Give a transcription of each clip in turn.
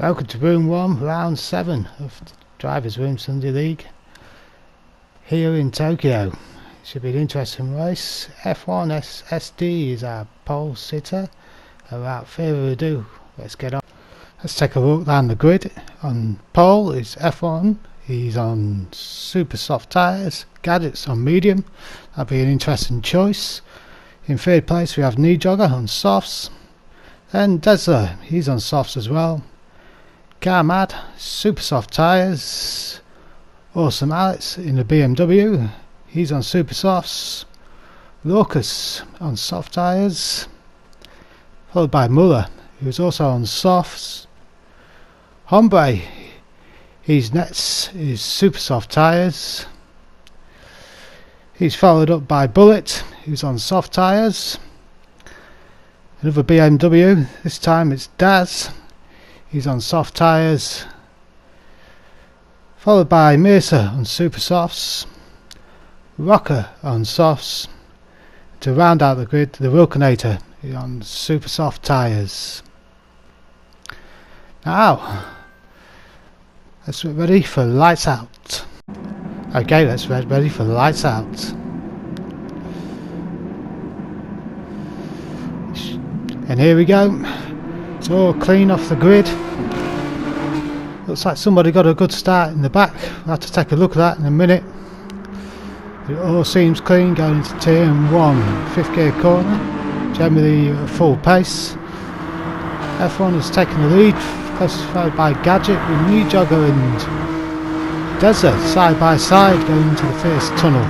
Welcome to Room 1, Round 7 of the Drivers' Room Sunday League here in Tokyo. Should be an interesting race. F1 SD is our pole sitter. Without further ado, let's get on. Let's take a look down the grid. On pole is F1. He's on super soft tyres. Gadget's on medium. That'll be an interesting choice. In third place we have Knee Jogger on softs. Then Desler, he's on softs as well. Car Mad, super soft tyres. Awesome Alex in the BMW, he's on super softs. Locus on soft tyres, followed by Muller, who's also on softs. Hombre, his nets is super soft tyres. He's followed up by Bullet, who's on soft tyres. Another BMW, this time it's Daz. He's on soft tyres, followed by Mercer on super softs, Rocker on softs. To round out the grid, the Wilkinator on super soft tyres. Now, let's get ready for lights out. Okay, let's get ready for lights out. And here we go. It's all clean off the grid. Looks like somebody got a good start in the back. We'll have to take a look at that in a minute. It all seems clean going into turn 1, fifth gear corner. Generally at full pace. F1 has taken the lead, classified by Gadget with Knee Jogger and Desert side by side going into the first tunnel.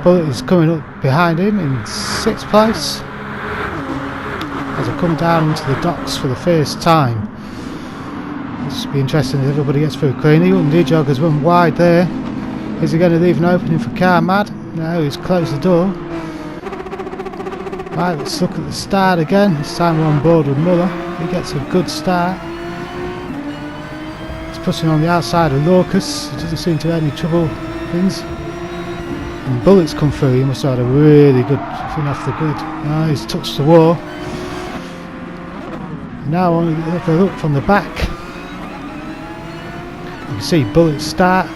Bullet is coming up behind him in 6th place. As I come down into the docks for the first time. This will be interesting if everybody gets through cleanly. Knee Jogger's run wide there. Is he going to leave an opening for Car Mad? No, he's closed the door. Right, let's look at the start again. This time we're on board with Muller. He gets a good start. He's pushing on the outside of Locus. He doesn't seem to have any trouble. And Bullet's come through. He must have had a really good thing off the grid. Oh, he's touched the wall. Now I want to have a look from the back. You can see Bullet start.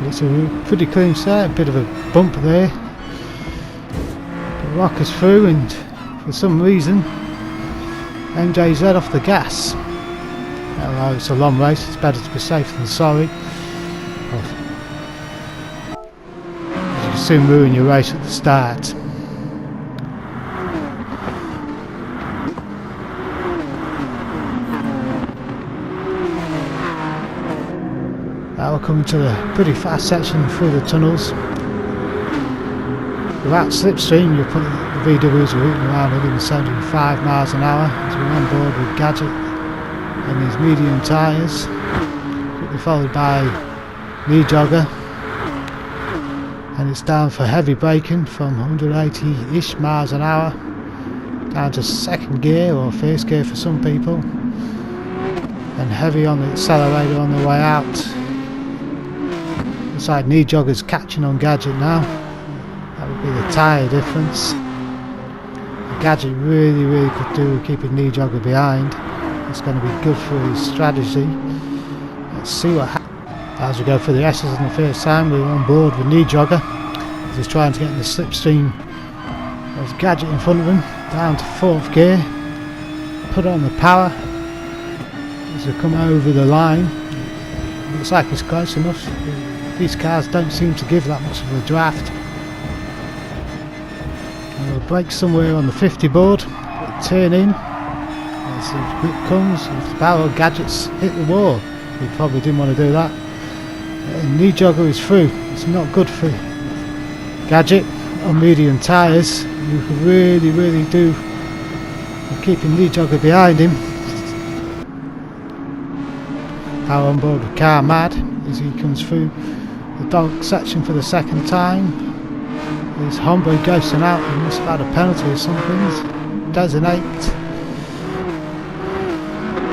It's a pretty clean start, a bit of a bump there. The Rocker's through, and for some reason MJZ off the gas. Although it's a long race, it's better to be safe than sorry. You can soon ruin your race at the start. Now we're coming to the pretty fast section through the tunnels. Without slipstream, you put the VWs are routing around 175 miles an hour as we're on board with Gadget and his medium tyres. Quickly followed by Knee Jogger. And it's down for heavy braking from 180-ish miles an hour down to second gear or first gear for some people. And heavy on the accelerator on the way out. Looks like Knee Jogger's catching on Gadget now. That would be the tyre difference. Gadget really could do with keeping Knee Jogger behind. It's going to be good for his strategy. Let's see what happens. As we go for the S's in the first time, we're on board with Knee Jogger. He's trying to get in the slipstream. There's Gadget in front of him, down to 4th gear. Put on the power as we come over the line. Looks like it's close enough. These cars don't seem to give that much of a draft. And we'll brake somewhere on the 50 board, turn in, as the grip comes, if the power Gadgets hit the wall. We probably didn't want to do that. Knee Jogger is through. It's not good for Gadget on medium tyres. You could really do with keeping Knee Jogger behind him. Now on board with Car Mad as he comes through the dog section for the second time. There's Hombre ghosting out. He must have had a penalty or something. Designate.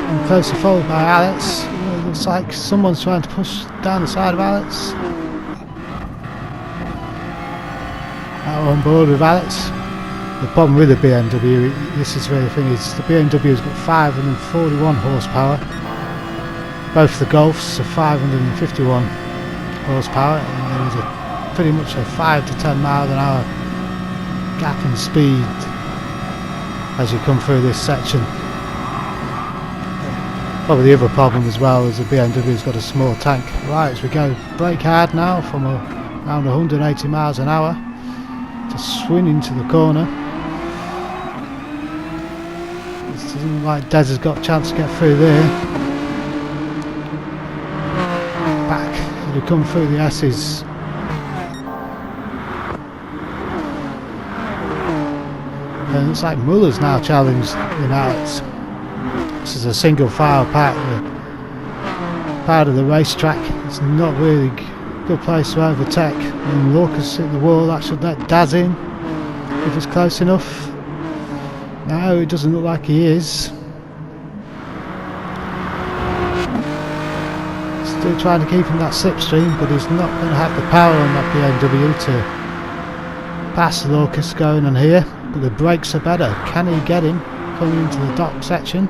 And closely followed by Alex. It looks like someone's trying to push down the side of Alex. Now on board with Alex. The problem with the BMW, this is where the thing is, the BMW's got 541 horsepower. Both the Golfs are 551 horsepower, and there is pretty much a 5 to 10 mile an hour gap in speed as you come through this section. Probably the other problem as well is the BMW's got a small tank. Right, as we go, brake hard now from around 180 miles an hour to swing into the corner. It doesn't like Des has got a chance to get through there. Back as we come through the S's. And it looks like Muller's now challenged in Alex. This is a single file part of the racetrack. It's not really a good place to overtake. And Lucas hit the wall, that should let Daz in if it's close enough. No, it doesn't look like he is. Still trying to keep him that slipstream, but he's not going to have the power on that BMW to pass Lucas going on here. But the brakes are better. Can he get him coming into the dock section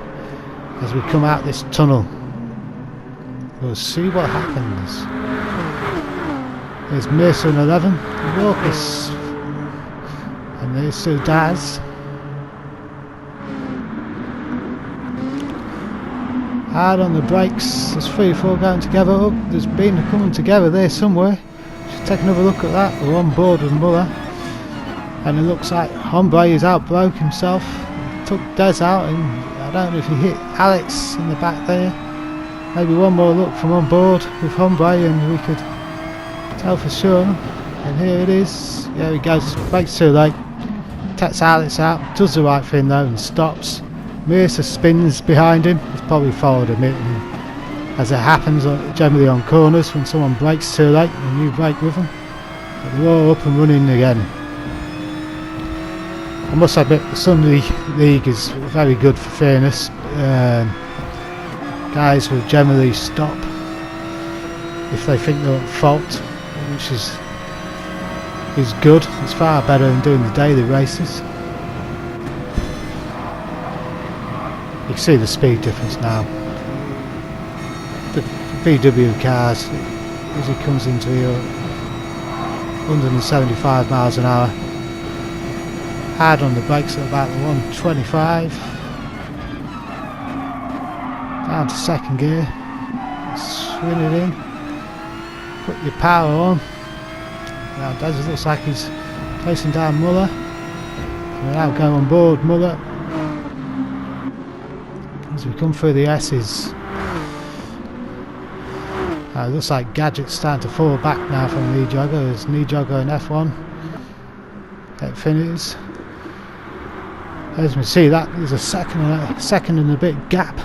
as we come out this tunnel? We'll see what happens. There's Mercer in 11, Lucas, and there's still Daz. Hard on the brakes. There's 3 or 4 going together. Oh, there's been a coming together there somewhere. Should take another look at that. We're on board with Muller. And it looks like Hombre is out, broke himself. Took Des out, and I don't know if he hit Alex in the back there. Maybe one more look from on board with Hombre and we could tell for sure. And here it is. There he goes, brakes too late. Takes Alex out, does the right thing though and stops. Mercer spins behind him. He's probably followed him in. As it happens generally on corners when someone brakes too late and you brake with them. But they're all up and running again. I must admit the Sunday League is very good for fairness. Guys will generally stop if they think they're at fault, which is good. It's far better than doing the daily races. You can see the speed difference now. The VW cars, as he comes into here, 175 miles an hour. Hard on the brakes at about 125. Down to second gear. Swing it in. Put your power on. Now Des looks like he's placing down Muller. We're now going on board Muller. As we come through the S's. It looks like Gadget's starting to fall back now from Knee Jogger. There's Knee Jogger and F1. It finishes. As we see that there's a second and a bit gap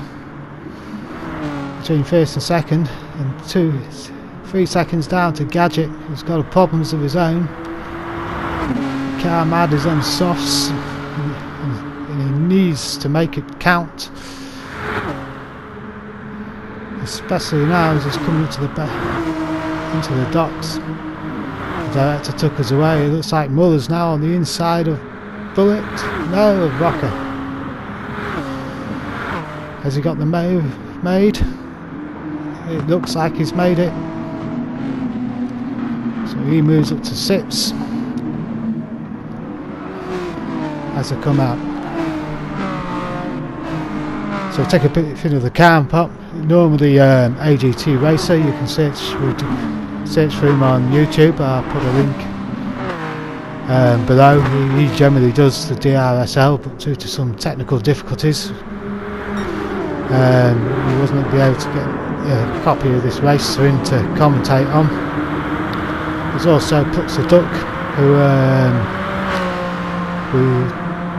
between first and second, and 3 seconds down to Gadget, who's got problems of his own. Car Mad is on softs and he needs to make it count, especially now as he's coming into the docks. The director took us away. It looks like Muller's now on the inside of Bullet, no, of Rocker. Has he got the move made? It looks like he's made it. So he moves up to 6 as they come out. So take a bit of the cam pop. Normally AGT Racer, you can search for him on YouTube. I'll put a link below. He generally does the DRSL, but due to some technical difficulties he wasn't able to get a copy of this race for him to commentate on. There's also Puts the Duck, who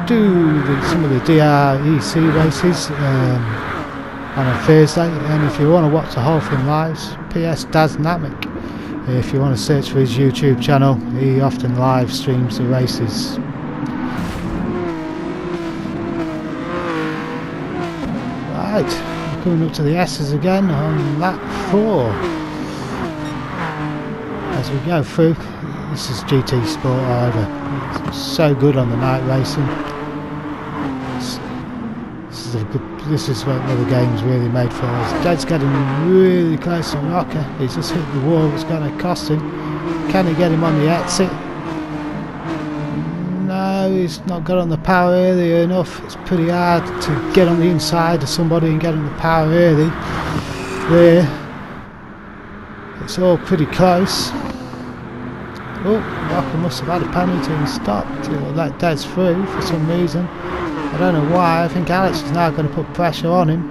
do some of the DREC races on a Thursday, and if you want to watch the whole thing live, PS Daznamic. If you want to search for his YouTube channel, he often live streams the races. Right, coming up to the S's again on lap 4. As we go through, This is GT Sport, however. It's so good on the night racing. This is what the game's really made for us. Dad's getting really close to Rocker. He's just hit the wall. It's going to cost him. Can he get him on the exit? No, he's not got on the power early enough. It's pretty hard to get on the inside of somebody and get on the power early. There. It's all pretty close. Oh, Rocker must have had a penalty and stopped to let Des through for some reason. I don't know why. I think Alex is now going to put pressure on him.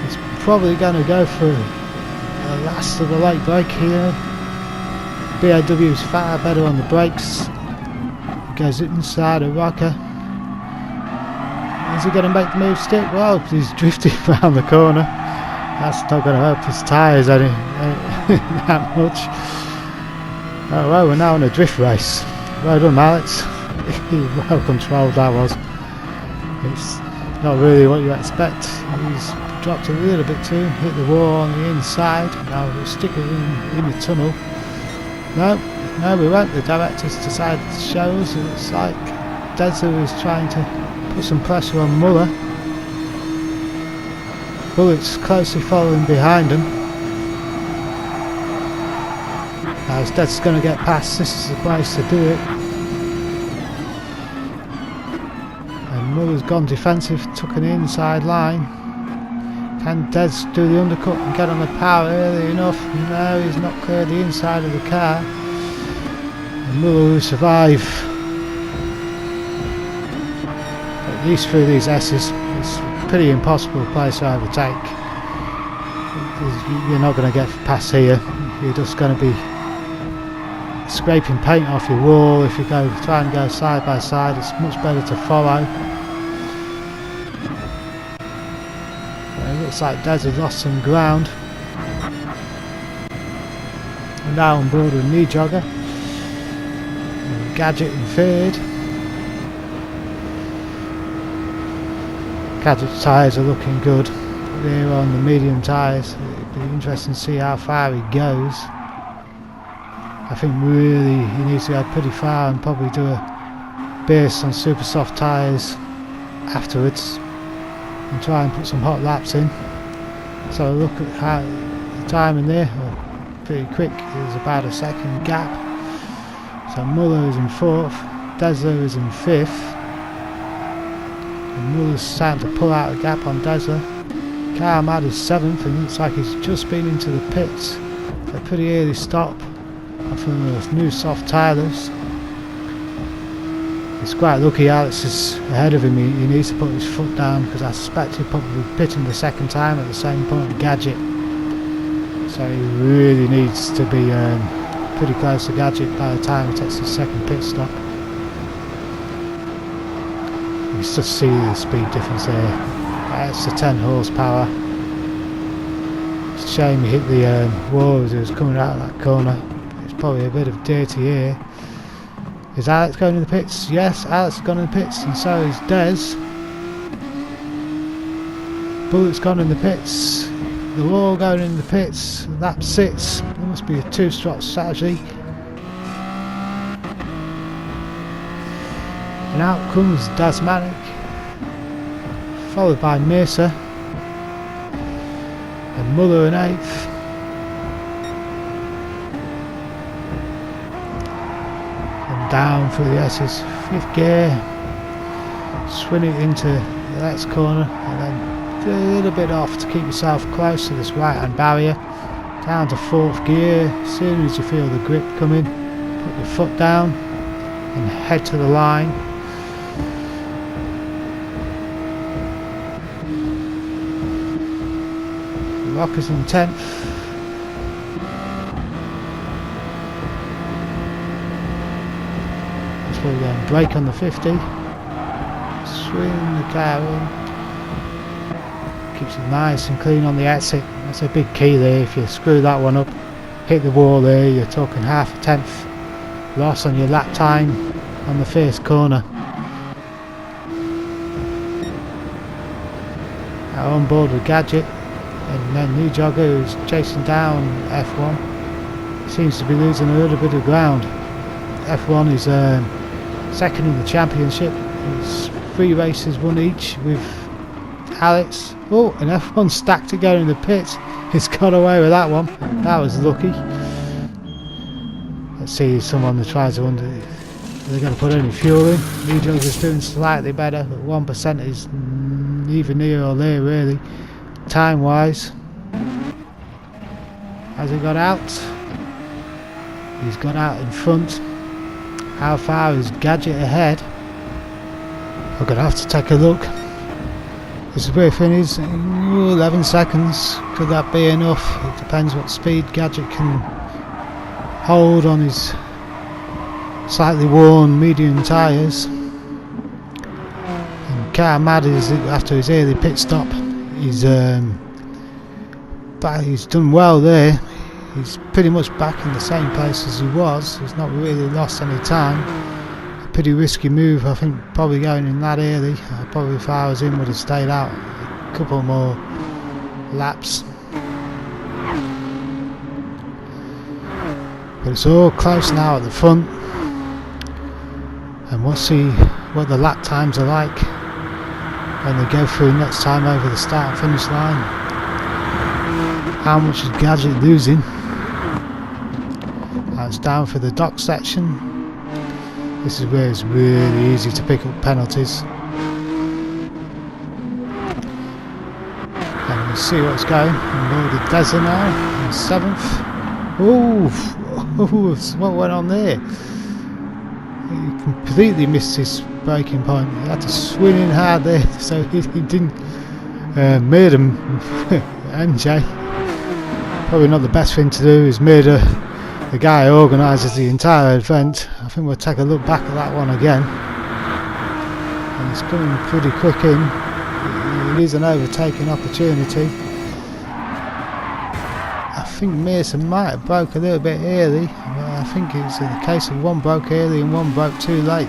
He's probably going to go for the last of the late break here. BAW is far better on the brakes. Goes inside of Rocker. Is he going to make the move stick? Well, he's drifting around the corner. That's not going to help his tyres any that much. Oh well, we're now in a drift race. Well done, Alex. Well controlled that was. It's not really what you expect. He's dropped a little bit too, hit the wall on the inside. Now we'll stick it in the tunnel. No, we won't. The directors decided to show us. It looks like Desler is trying to put some pressure on Muller. Bullett's closely following behind him. Now as Desler's going to get past, this is the place to do it. Muller's gone defensive, took an inside line. Can Des do the undercut and get on the power early enough? No, he's not cleared the inside of the car. And Muller will survive. At least through these S's, it's a pretty impossible place to overtake. You're not going to get past here. You're just going to be scraping paint off your wall if you try and go side by side. It's much better to follow. It looks like Des has lost some ground. We're now on board with knee jogger. Gadget in third. Gadget's tyres are looking good. They're on the medium tyres. It'll be interesting to see how far he goes. I think really he needs to go pretty far and probably do a base on super soft tyres afterwards and try and put some hot laps in. So look at how the time in there, pretty quick. There's about a second gap. So Muller is in fourth, Desler is in fifth, and Muller's starting to pull out a gap on Desler. Carmad is seventh, and looks like he's just been into the pits. A pretty early stop from the new soft tyres. It's quite lucky Alex is ahead of him. He needs to put his foot down because I suspect he'll probably be pitting the second time at the same point Gadget. So he really needs to be pretty close to Gadget by the time he takes his second pit stop. You just see the speed difference there. It's a 10 horsepower. It's a shame he hit the wall as he was coming out of that corner. It's probably a bit of dirty air. Is Alex going in the pits? Yes, Alex has gone in the pits, and so is Des. Bullett's gone in the pits. The wall going in the pits. Lap 6. There must be a two-stroke strategy. And out comes Dasmanic, followed by Mercer, and Muller in 8th. Down through the S's, 5th gear, swing it into the next corner and then do a little bit off to keep yourself close to this right hand barrier. Down to 4th gear. As soon as you feel the grip coming, put your foot down and head to the line. Rocker's in 10th. We're going to brake on the 50, swing the car in, keeps it nice and clean on the exit. That's a big key there. If you screw that one up, hit the wall there, you're talking half a tenth loss on your lap time on the first corner. Now on board with Gadget, and then New Jogger who's chasing down F1. seems to be losing a little bit of ground. F1 is second in the championship. It's 3 races won each with Alex. Oh, and F1 stacked it going in the pits. He's got away with that one. That was lucky. Let's see if someone that tries to under. They're going to put any fuel in. New Jugs is doing slightly better, but 1% is neither near or there really, time wise. Has he got out? He's got out in front. How far is Gadget ahead? We're going to have to take a look. This is where Finn is. 11 seconds. Could that be enough? It depends what speed Gadget can hold on his slightly worn medium tyres. And Car Mad is, after his early pit stop, he's done well there. He's pretty much back in the same place as he was. He's not really lost any time. A pretty risky move, I think, probably going in that early. Probably if I was in would have stayed out a couple more laps. But it's all close now at the front. And we'll see what the lap times are like when they go through next time over the start and finish line. How much is Gadget losing? That's down for the dock section. This is where it's really easy to pick up penalties. And we'll see what's going. Loaded Deza now in 7th. Oh, what went on there? He completely missed his braking point. He had to swing in hard there, so he didn't made him MJ. Probably not the best thing to do is made the guy who organises the entire event. I think we'll take a look back at that one again. And it's coming pretty quick in. It is an overtaking opportunity. I think Mason might have broke a little bit early. I think it's in the case of one broke early and one broke too late.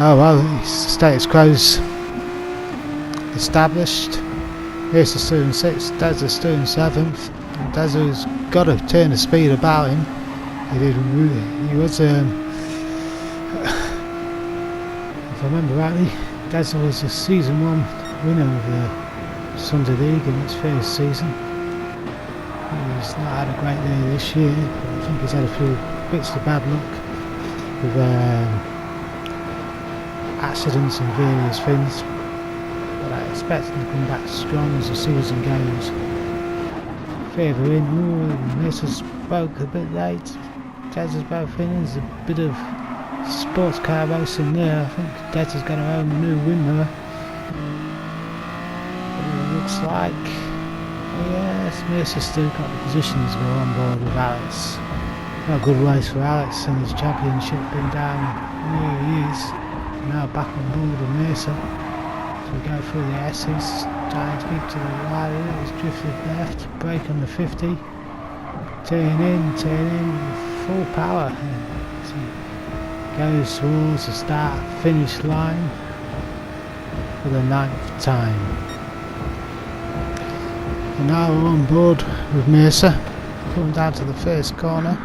Oh well, status quo's established. Here's the still in 6th, Deza's still in 7th. Deza's got to turn the speed about him. He was, if I remember rightly, Deza was a season 1 winner of the Sunday League in its first season. He's not had a great year this year, but I think he's had a few bits of bad luck with accidents and various things. But I expect him to come back strong as the season goes. Further in, Mason spoke a bit late. Deza's both in. There's a bit of sports car racing there. I think Deza's going to own a new windmiller. Looks like, yes, Mercer's still got the positions to go on board with Alex. Not a good race for Alex and his championship been down where he is. Now back on board with Mercer. So we go through the S's, trying to keep to the right. He's drifted left, brake on the 50. Turn in, full power. So goes towards the start finish line for the 9th time. And now we're on board with Mercer, coming down to the first corner.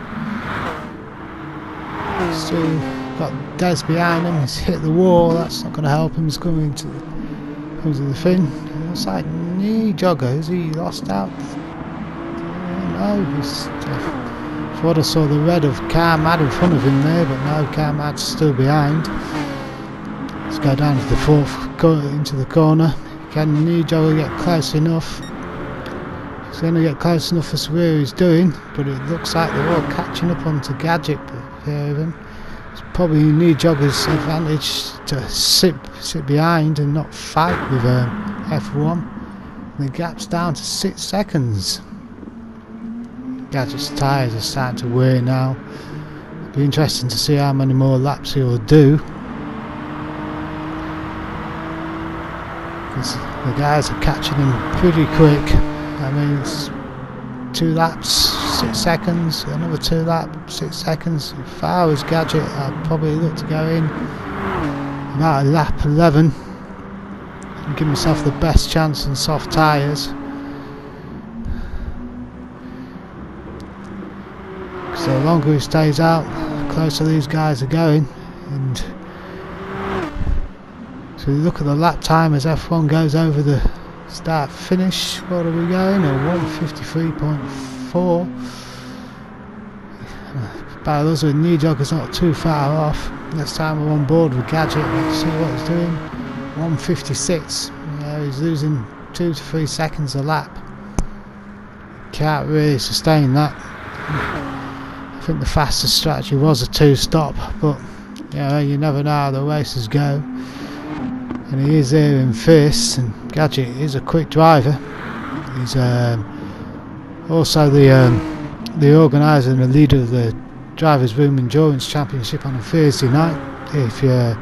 Still got Des behind him, he's hit the wall, that's not going to help him, he's coming to the fin. It looks like knee jogger, has he lost out? No, he's thought I saw the red of Car Mad in front of him there, but no, Car Mad's still behind. Let's go down to the 4th, into the corner. Can knee jogger get close enough? He's going to get close enough to where he's doing, but it looks like they're all catching up onto Gadget here of him. It's probably knee jogger's advantage to sit behind and not fight with F1. The gap's down to 6 seconds. Gadget's tyres are starting to wear now. It'll be interesting to see how many more laps he'll do. Because the guys are catching him pretty quick. I mean, it's 2 laps, 6 seconds, another 2 laps, 6 seconds. If I was Gadget, I'd probably look to go in about lap 11 and give myself the best chance on soft tyres. So the longer he stays out, the closer these guys are going. And so you look at the lap time as F1 goes over the start finish. What are we going? A 153.4. By those with New Jogger's not too far off. Next time we're on board with Gadget, let's see what he's doing. 156. Yeah, he's losing 2 to 3 seconds a lap. Can't really sustain that. I think the fastest strategy was a 2-stop, but you never know how the races go. And he is there in first, and Gadget is a quick driver. He's also the organiser and the leader of the Drivers' Room Endurance Championship on a Thursday night. If you're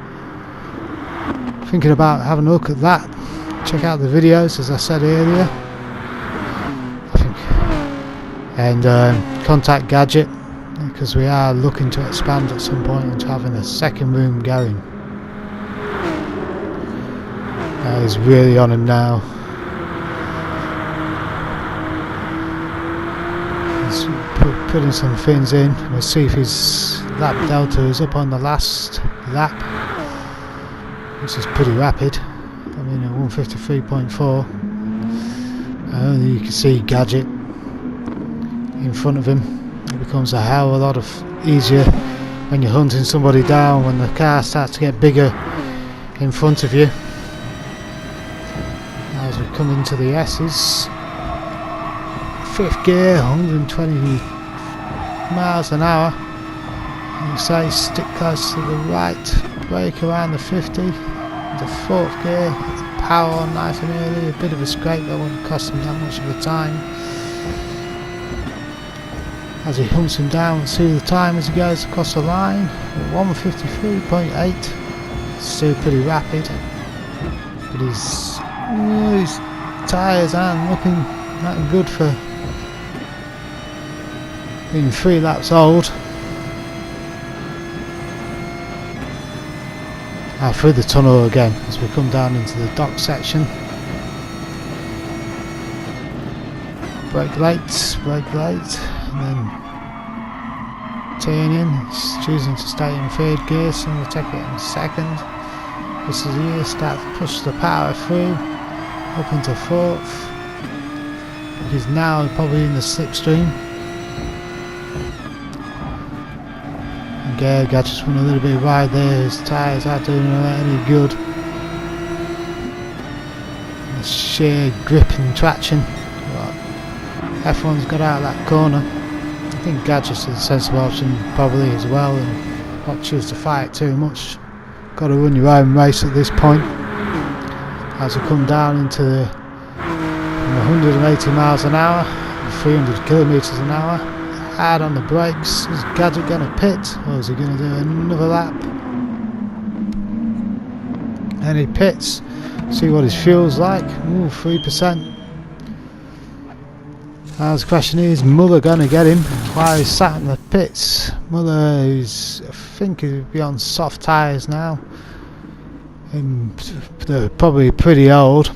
thinking about having a look at that, check out the videos as I said earlier. And contact Gadget, because we are looking to expand at some point into having a second room going. He's really on him now. He's putting some things in. We'll see if his lap delta is up on the last lap, which is pretty rapid. I mean, at 153.4. You can see Gadget in front of him. It becomes a hell of a lot easier when you're hunting somebody down, when the car starts to get bigger in front of you. As we come into the S's, 5th gear, 120 miles an hour. You say stick close to the right, brake around the 50. The 4th gear, power on nice and early. A bit of a scrape that won't cost him that much of a time. As he hunts him down, and see the time as he goes across the line. 153.8. Still pretty rapid, but his tyres aren't looking that good for being 3 laps old. Through the tunnel again as we come down into the dock section. Brake late, and then turn in. He's choosing to stay in 3rd gear, so we'll take it in 2nd. This is here, start to push the power through, up into 4th. He's now probably in the slipstream. And Gadget's went a little bit wide there, his tyres aren't doing any good. The sheer grip and traction. F1's got out of that corner. I think Gadget's a sensible option probably as well, and not choose to fight too much. Got to run your own race at this point. As we come down into the 180 miles an hour, 300 kilometers an hour, hard on the brakes. Is Gadget going to pit, or is he going to do another lap? And he pits. See what his fuel's like. Ooh, 3%. Now the question is Muller going to get him while he's sat in the pits? Muller is, I think he'll be on soft tyres now, and they're probably pretty old.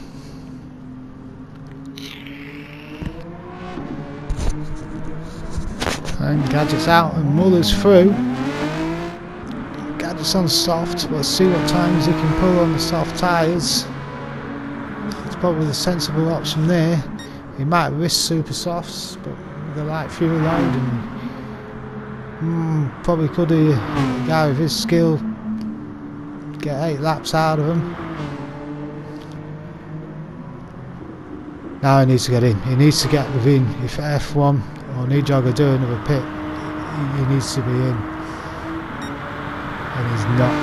And Gadget's out and Muller's through. Gadget's on soft. Let's see what times he can pull on the soft tyres. It's probably the sensible option there. He might risk super softs, but with the light fuel load, and probably could a guy with his skill get 8 laps out of him. Now he needs to get in. He needs to get within. If F1 or New Jogger do another pit, he needs to be in, and he's not.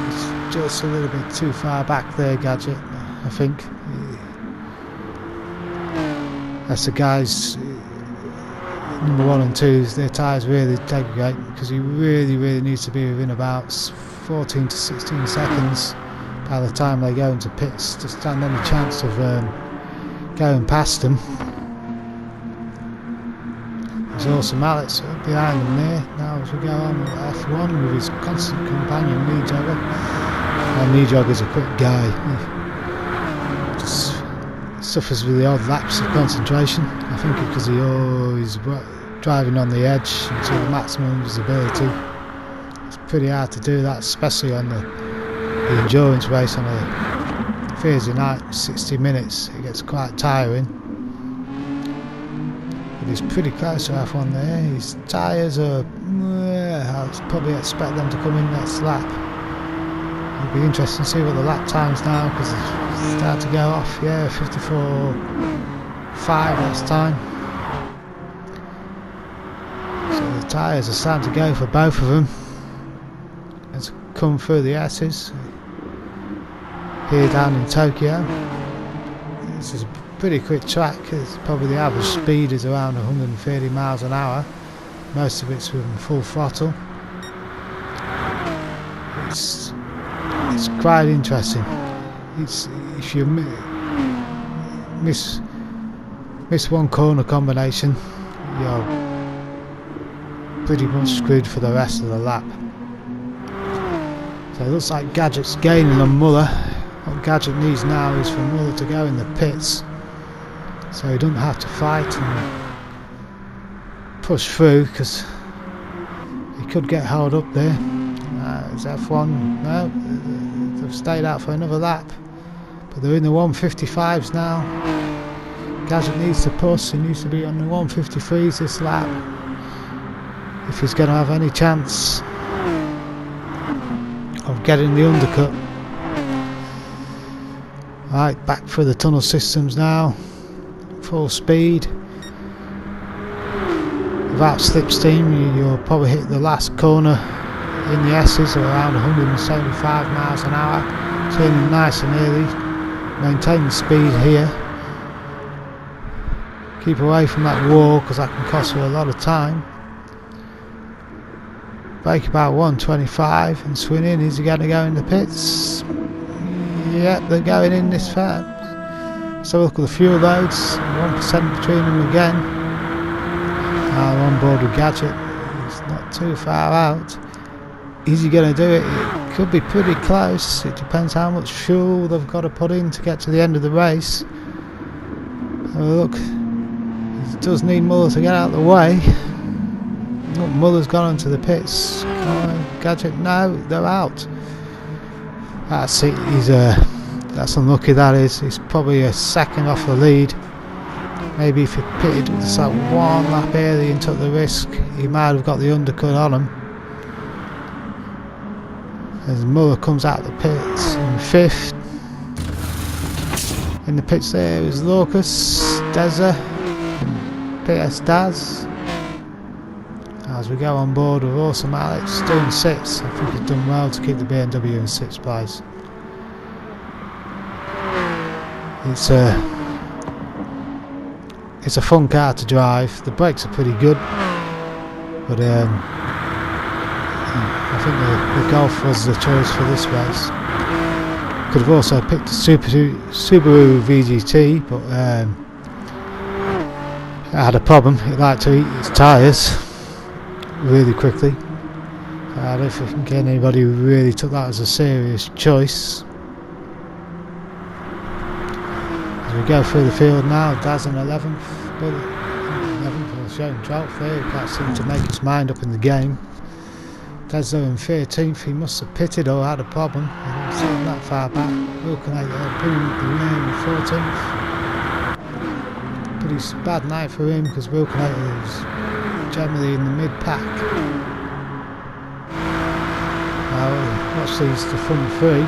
He's just a little bit too far back there, Gadget, I think. That's the guys, number 1 and 2, their tyres really degrade, because he really needs to be within about 14 to 16 seconds by the time they go into pits to stand any chance of going past them. There's also Alex behind them there. Now as we go on with F1 with his constant companion New Jogger. And New Jogger's a quick guy. He just suffers with the odd lapse of concentration. I think because he always driving on the edge until the maximum visibility. It's pretty hard to do that, especially on the endurance race on a Thursday night, 60 minutes. It gets quite tiring. But he's pretty close to F1 there. His tyres are... I'll probably expect them to come in next lap. It'll be interesting to see what the lap times now, because it's starting to go off. Yeah, 54.5 last time. So the tyres are starting to go for both of them. Let's come through the S's here down in Tokyo. This is a pretty quick track. It's probably the average speed is around 130 miles an hour. Most of it's with full throttle. It's quite interesting. If you miss one corner combination, you're pretty much screwed for the rest of the lap. So it looks like Gadget's gaining on Muller. What Gadget needs now is for Muller to go in the pits, so he doesn't have to fight and push through, because he could get held up there. Is F1? No, they've stayed out for another lap, but they're in the 155s now. Gadget needs to push. He needs to be on the 153s this lap if he's going to have any chance of getting the undercut. Right, back through the tunnel systems now, full speed. Without slipstream, you'll probably hit the last corner in the S's around 175 miles an hour, turning nice and early, maintaining speed here. Keep away from that wall, because that can cost you a lot of time. Brake about 125 and swing in. Is he going to go in the pits? Yep, they're going in this far. So look at the fuel loads, 1% between them again. Now on board with Gadget, he's not too far out. Is he going to do it? It could be pretty close. It depends how much fuel they've got to put in to get to the end of the race. Look, he does need Muller to get out of the way. Look, Muller's gone into the pits. Gadget, no, they're out. That's it. That's unlucky. That is. He's probably a second off the lead. Maybe if he pitted just that one lap early and took the risk, he might have got the undercut on him. As Muller comes out of the pits in fifth. In the pits there is Lucas, Deza, PS Daz. As we go on board with Awesome Alex, doing sixth. I think he's done well to keep the BMW in sixth place. It's a fun car to drive. The brakes are pretty good, but I think the Golf was the choice for this race. Could have also picked the Subaru VGT, but it had a problem. It liked to eat its tyres really quickly. I don't think anybody really took that as a serious choice. As we go through the field now, Daz in 11th, but 11th or showing 12th there. He can't seem to make his mind up in the game. Daz though in 13th, he must have pitted or had a problem. I don't see him that far back. Wilkinator putting up the rear in 14th. Pretty bad night for him, because Wilkinator is generally in the mid-pack. Now, watch these the front three.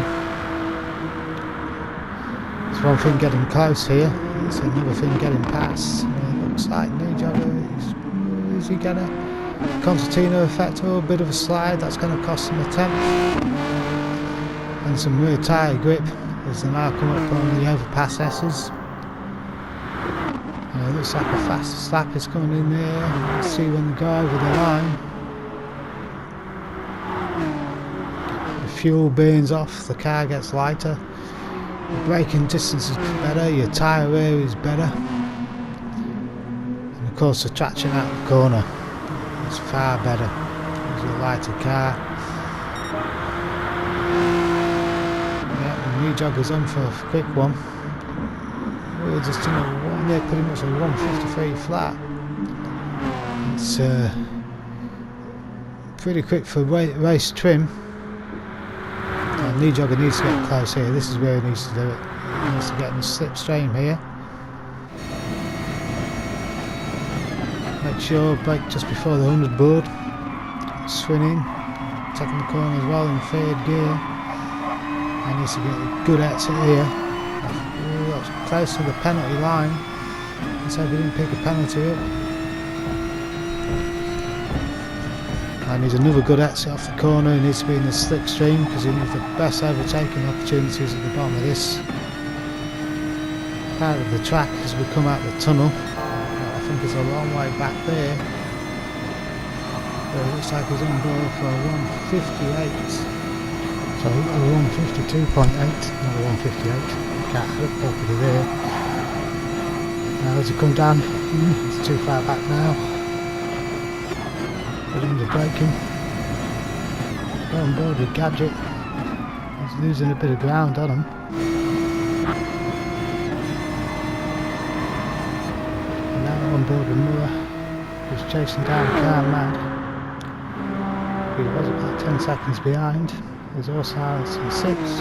It's one thing getting close here, it's another thing getting past. It looks like New Jogger, is he going to... Concertina effect, or a bit of a slide, that's going to cost him a 10th. And some rear tyre grip as they now come up on the overpass S's. It looks like a fast slap is coming in there. Let's see when they go over the line. The fuel burns off, the car gets lighter. The braking distance is better, your tyre wear is better. And of course the traction out the corner is far better. It's a lighter car. Yeah, the New Jogger's on for a quick one. We're just in a pretty much a 153 flat. It's pretty quick for race trim. Knee jogger needs to get close here. This is where he needs to do it. He needs to get in the slipstream here. Make sure brake just before the 100 board. Swing in, taking the corner as well in third gear. And needs to get a good exit here. Ooh, that's close to the penalty line. Let's hope he didn't pick a penalty up. And needs another good exit off the corner. He needs to be in the slipstream because he needs the best overtaking opportunities at the bottom of this part of the track as we come out the tunnel. I think it's a long way back there. But it looks like he's on board for a 158. Sorry, a 152.8, not a 158. Can't look properly there. Now as he come down, he's too far back now. The braking. Got on board with Gadget. He's losing a bit of ground on him. And now on board with Muller, who's chasing down Car Mad. He was about 10 seconds behind. There's Osiris in 6th,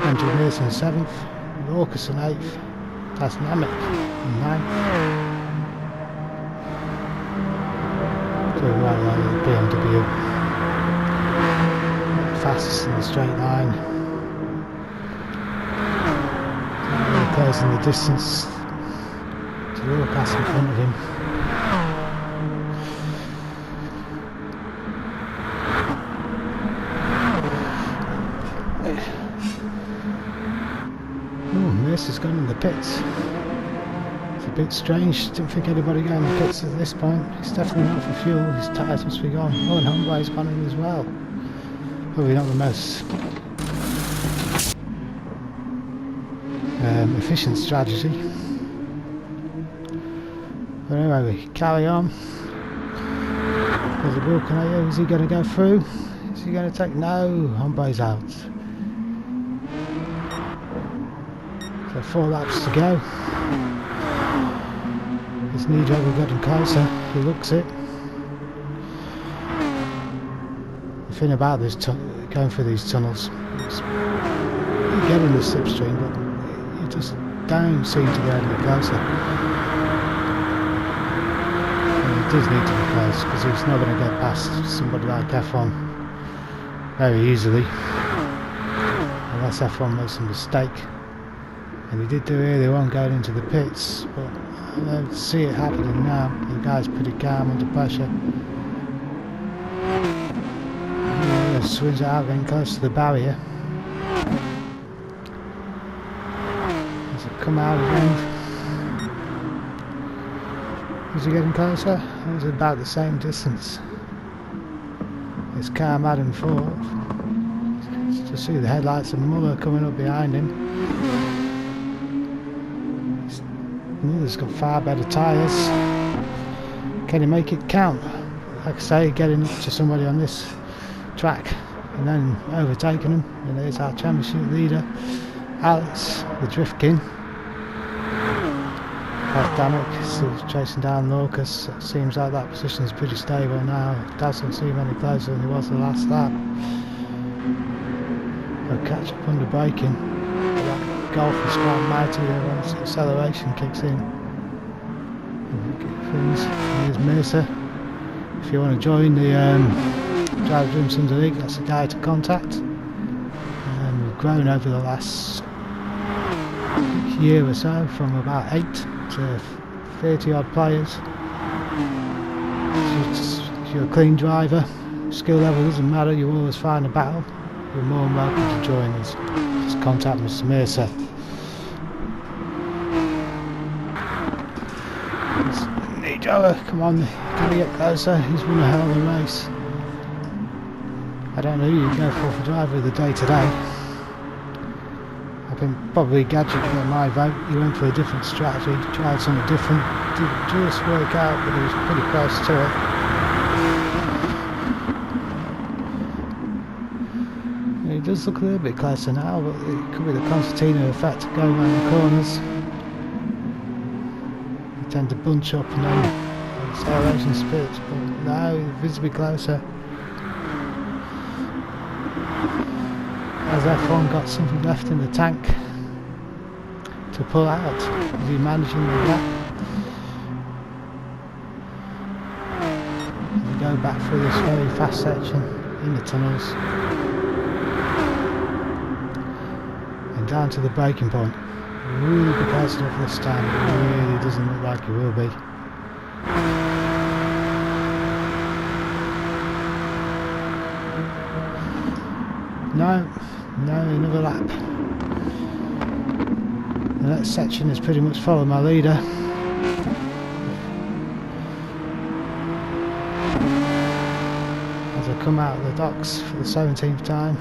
Andrew Mears in 7th, Raucus in 8th, that's Namek in 9th. Right line of the BMW, fastest in the straight line, really closing the distance to Raucus in front of him. Oh, Merce has gone in the pits. A bit strange, didn't think anybody going in the pits at this point. He's definitely not for fuel, his tyres must be gone. Oh, and Homeboy's gone in as well. Probably not the most efficient strategy. But anyway, we carry on. There's a Vulcanator, is he going to go through? Is he going to take? No, Homeboy's out. So 4 laps to go. His knee jogger getting closer, he looks it. The thing about this going through these tunnels is you get in the slipstream but you just don't seem to get any closer. And he does need to be close because he's not going to get past somebody like F1 very easily unless F1 makes a mistake. And he did do earlier on going into the pits, but I don't see it happening now. The guy's pretty calm under pressure. He swings out, getting close to the barrier. Does it come out again? Is he getting closer? It's about the same distance. It's Car Mad in 4th. Just see the headlights of Muller coming up behind him. Muller's got far better tyres. Can he make it count? Like I say, getting up to somebody on this track and then overtaking him. And there's our championship leader, Alex, the Driftkin. Damek still chasing down Raucus. It seems like that position is pretty stable now. Doesn't seem any closer than he was the last lap. They'll catch up under braking. Golf is quite mighty there once the acceleration kicks in. Here's Mercer. If you want to join the Driver Dream Sunday League, that's the guy to contact. We've grown over the last year or so from about 8 to 30 odd players. If you're a clean driver, skill level doesn't matter, you always find a battle. You're more than welcome to join us. Just contact Mr. Mercer. Come on, can we get closer? He's won a hell of a race. I don't know who you go for driver of the day today. I think probably Gadget got my vote. He went for a different strategy, tried something different. Didn't just work out, but he was pretty close to it. He does look a little bit closer now, but it could be the concertina effect going around the corners. They tend to bunch up and then acceleration spirits, but no, visibly closer. Has F1 got something left in the tank to pull out? Is he managing the gap? We go back through this very fast section in the tunnels and down to the braking point. Really be close enough this time, it really doesn't look like it will be. No, another lap. The next section is pretty much follow my leader. As I come out of the docks for the 17th time.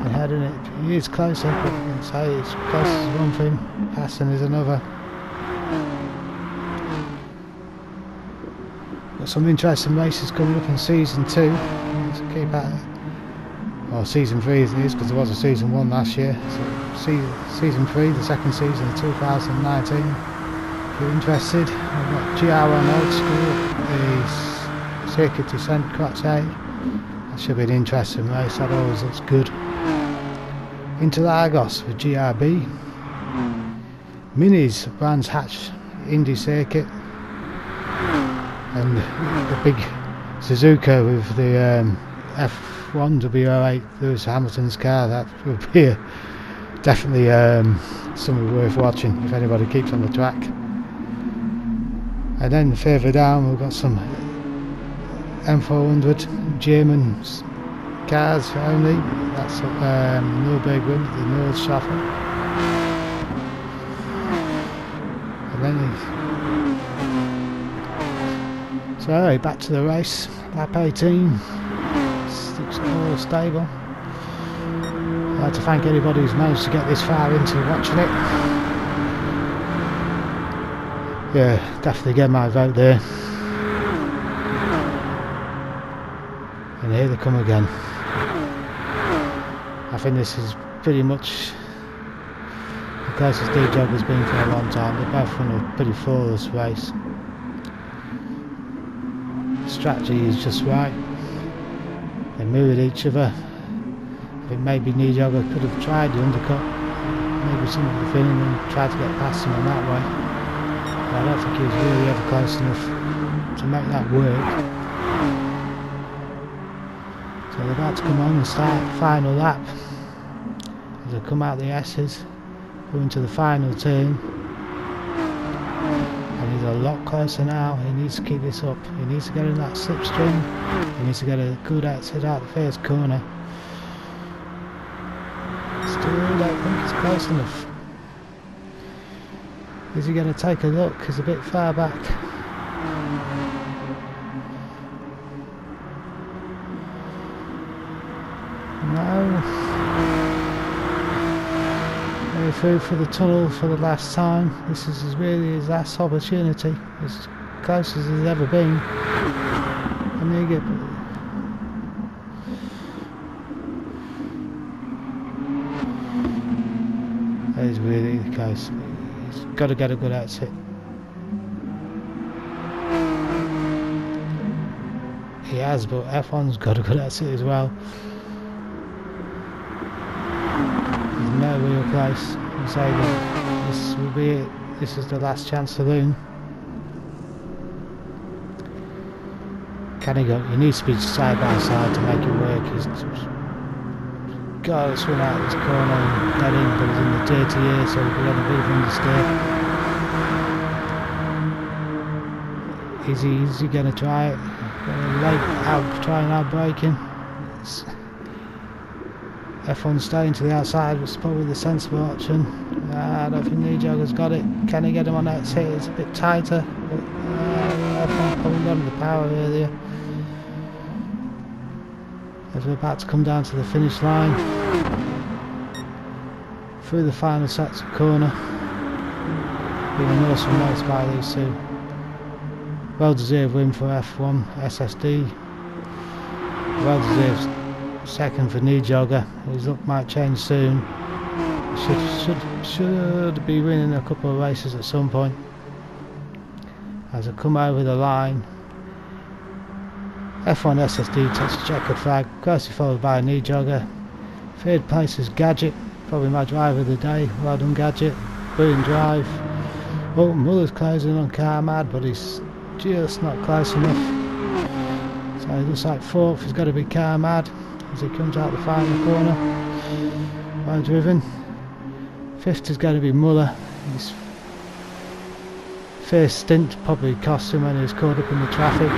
And heading it, he is closer, but I can say it's close as one thing, passing is another. Got some interesting races coming up in season 2. So keep at it. Well, season 3 it is, because there was a season 1 last year. So season 3, the second season of 2019. If you're interested, I've got GR on Old School, the Circuit Descent Crotch A. That should be an interesting race, that always looks good. Interlagos for GRB. Minis, Brands Hatch Indy Circuit. And the big Suzuka with the F1 W08 Lewis Hamilton's car, that would be definitely something worth watching if anybody keeps on the track. And then further down we've got some M400 German cars only. That's Nürburgring, the Nordschleife. And then so anyway, back to the race, lap 18, looks all stable. I'd like to thank anybody who's managed to get this far into watching it. Yeah, definitely get my vote there. And here they come again. I think this is pretty much the closest D-Jog has been for a long time. They both run a pretty flawless race. Strategy is just right. They mirrored each other. I think maybe Nijogger could have tried the undercut, maybe some of the thinning, and tried to get past him in that way. But I don't think he was really ever close enough to make that work. So they're about to come on and start the final lap. As they come out the S's, going to the final turn. And he's a lot closer now. He needs to keep this up. He needs to get in that slipstream. He needs to get a good exit out the first corner. Still don't think he's close enough. Is he going to take a look? He's a bit far back. No. Through for the tunnel for the last time. This is really his last opportunity, as close as he's ever been. And there you get. That is really the case. He's got to get a good exit. He has, but F1's got a good exit as well. There's no real place. You say that this will be it. This is the last chance saloon. Can he go? He needs to be side by side to make it work. He's got to swim out this corner and get in, but he's in the dirty air, so he'll be on a bit of understeer. Is he going to try it? Trying out braking. F1 staying to the outside was probably the sensible option. I don't think Nijogger's got it. Can he get him on that hit? It's a bit tighter, but F1 probably got him the power earlier. As we're about to come down to the finish line, through the final sets of corner. Been an awesome race by these two. Well deserved win for F1 SSD. Well deserved second for Nijogger. His luck might change soon. Should be winning a couple of races at some point. As I come over the line, F1 SSD takes a checkered flag, closely followed by a knee jogger. Third place is Gadget, probably my driver of the day. Well done, Gadget. Brilliant drive. Oh, Muller's closing on Car Mad, but he's just not close enough. So it looks like fourth has got to be Car Mad as he comes out the final corner. Well driven. Fifth is going to be Muller. His first stint probably cost him when he was caught up in the traffic.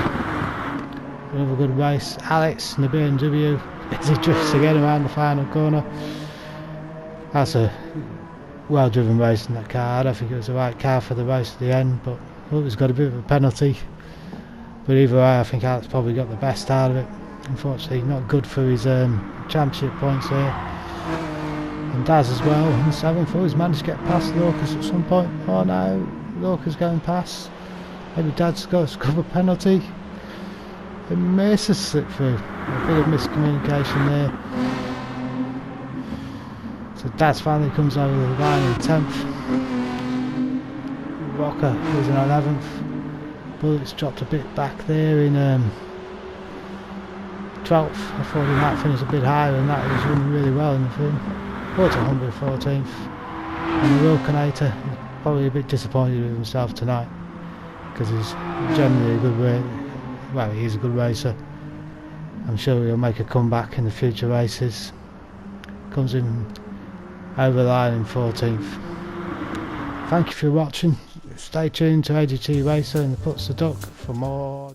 Another good race. Alex in the BMW as he drifts again around the final corner. That's a well driven race in that car. I don't think it was the right car for the race at the end, but it was got a bit of a penalty. But either way, I think Alex probably got the best out of it. Unfortunately not good for his championship points here. And Daz as well in 7th. He's managed to get past Lorcas at some point. Oh no, Lorcas going past. Maybe Dad's got a scrub penalty. And Mace's slipped through. A bit of miscommunication there. So Daz finally comes over the line in 10th. Rocker was in 11th. Bullets dropped a bit back there in 12th. I thought he might finish a bit higher than that. He was running really well in the film. Water Humber 14th. And the Wilkinator is probably a bit disappointed with himself tonight, because he's generally a good racer. Well, he is a good racer. I'm sure he'll make a comeback in the future races. Comes in over the line in 14th. Thank you for watching. Stay tuned to AGT Racer and the Puts the Duck for more.